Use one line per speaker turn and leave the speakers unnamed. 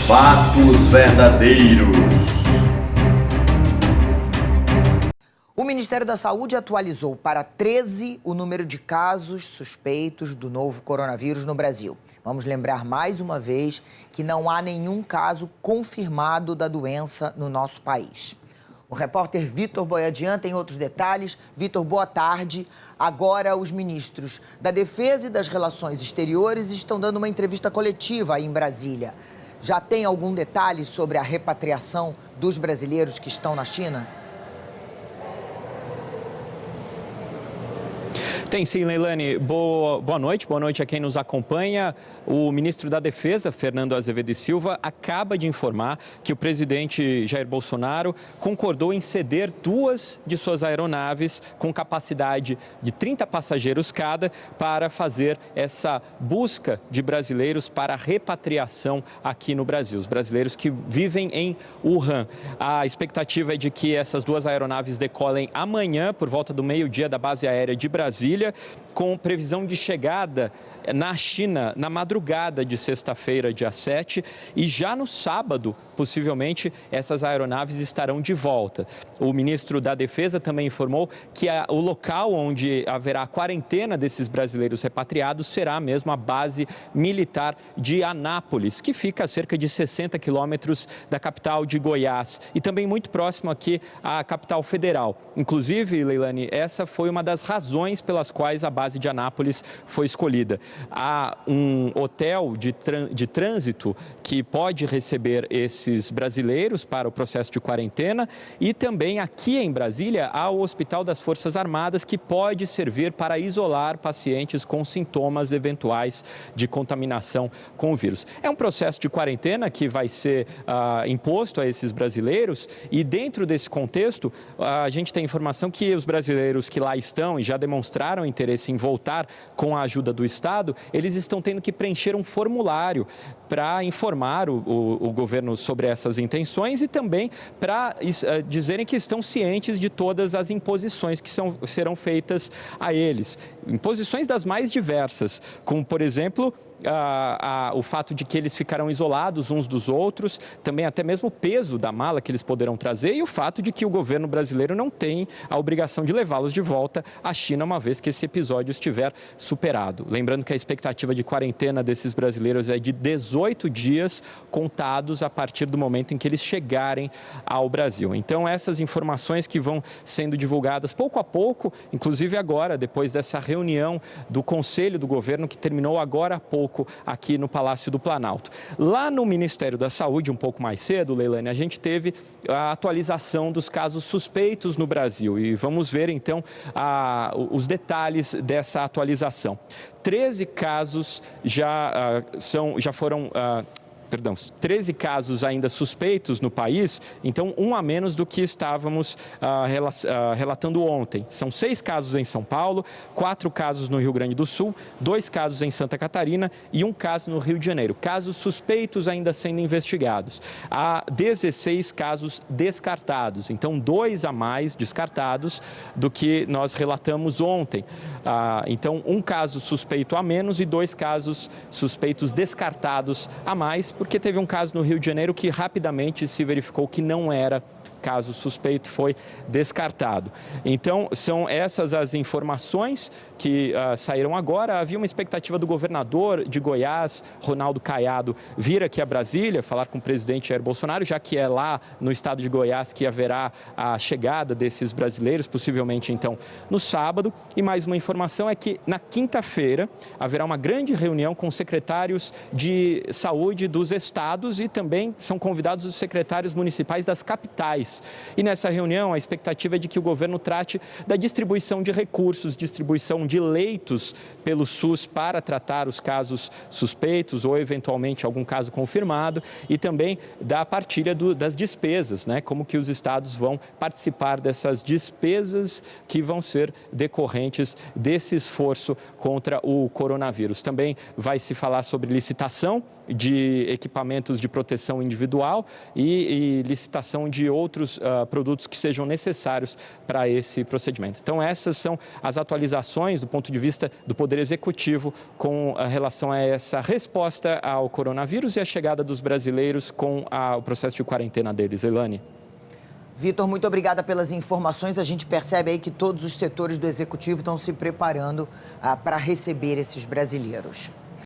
Fatos verdadeiros.
O Ministério da Saúde atualizou para 13 o número de casos suspeitos do novo coronavírus no Brasil. Vamos lembrar mais uma vez que não há nenhum caso confirmado da doença no nosso país. O repórter Vitor Boiadian tem outros detalhes. Vitor, boa tarde. Agora, os ministros da Defesa e das Relações Exteriores estão dando uma entrevista coletiva aí em Brasília. Já tem algum detalhe sobre a repatriação dos brasileiros que estão na China?
Tem sim, Leilani. Boa noite a quem nos acompanha. O ministro da Defesa, Fernando Azevedo e Silva, acaba de informar que o presidente Jair Bolsonaro concordou em ceder 2 de suas aeronaves com capacidade de 30 passageiros cada para fazer essa busca de brasileiros para repatriação aqui no Brasil, os brasileiros que vivem em Wuhan. A expectativa é de que essas 2 aeronaves decolem amanhã por volta do meio-dia da base aérea de Brasília, com previsão de chegada na China na madrugada de sexta-feira, dia 7, e já no sábado, possivelmente, essas aeronaves estarão de volta. O ministro da Defesa também informou que o local onde haverá a quarentena desses brasileiros repatriados será mesmo a base militar de Anápolis, que fica a cerca de 60 quilômetros da capital de Goiás e também muito próximo aqui à capital federal. Inclusive, Leilani, essa foi uma das razões pelas quais a base de Anápolis foi escolhida. Há um hotel de trânsito que pode receber esses brasileiros para o processo de quarentena e também aqui em Brasília há o Hospital das Forças Armadas que pode servir para isolar pacientes com sintomas eventuais de contaminação com o vírus. É um processo de quarentena que vai ser imposto a esses brasileiros e dentro desse contexto a gente tem informação que os brasileiros que lá estão e já demonstraram interesse em voltar com a ajuda do Estado, eles estão tendo que preencher um formulário para informar o governo sobre essas intenções e também para dizerem que estão cientes de todas as imposições que serão feitas a eles. Imposições das mais diversas, como, por exemplo, o fato de que eles ficarão isolados uns dos outros, também até mesmo o peso da mala que eles poderão trazer e o fato de que o governo brasileiro não tem a obrigação de levá-los de volta à China uma vez que esse episódio estiver superado. Lembrando que a expectativa de quarentena desses brasileiros é de 18 dias contados a partir do momento em que eles chegarem ao Brasil. Então, essas informações que vão sendo divulgadas pouco a pouco, inclusive agora, depois dessa reunião do Conselho do Governo que terminou agora há pouco aqui no Palácio do Planalto. Lá no Ministério da Saúde, um pouco mais cedo, Leilani, a gente teve a atualização dos casos suspeitos no Brasil e vamos ver então os detalhes dessa atualização. 13 casos Perdão, 13 casos ainda suspeitos no país, então um a menos do que estávamos relatando ontem. São 6 casos em São Paulo, 4 casos no Rio Grande do Sul, 2 casos em Santa Catarina e 1 caso no Rio de Janeiro. Casos suspeitos ainda sendo investigados. Há 16 casos descartados, então 2 a mais descartados do que nós relatamos ontem. Então, 1 caso suspeito a menos e 2 casos suspeitos descartados a mais, porque teve um caso no Rio de Janeiro que rapidamente se verificou que não era caso suspeito, foi descartado. Então, são essas as informações que saíram agora. Havia uma expectativa do governador de Goiás, Ronaldo Caiado, vir aqui a Brasília, falar com o presidente Jair Bolsonaro, já que é lá no estado de Goiás que haverá a chegada desses brasileiros, possivelmente então no sábado. E mais uma informação é que na quinta-feira haverá uma grande reunião com secretários de saúde dos estados e também são convidados os secretários municipais das capitais. E nessa reunião a expectativa é de que o governo trate da distribuição de recursos, distribuição de leitos pelo SUS para tratar os casos suspeitos ou eventualmente algum caso confirmado e também da partilha das despesas, né? Como que os estados vão participar dessas despesas que vão ser decorrentes desse esforço contra o coronavírus. Também vai se falar sobre licitação de equipamentos de proteção individual e licitação de outros outros produtos que sejam necessários para esse procedimento. Então, essas são as atualizações do ponto de vista do Poder Executivo com relação a essa resposta ao coronavírus e a chegada dos brasileiros com o processo de quarentena deles. Elane.
Vitor, muito obrigada pelas informações. A gente percebe aí que todos os setores do Executivo estão se preparando para receber esses brasileiros.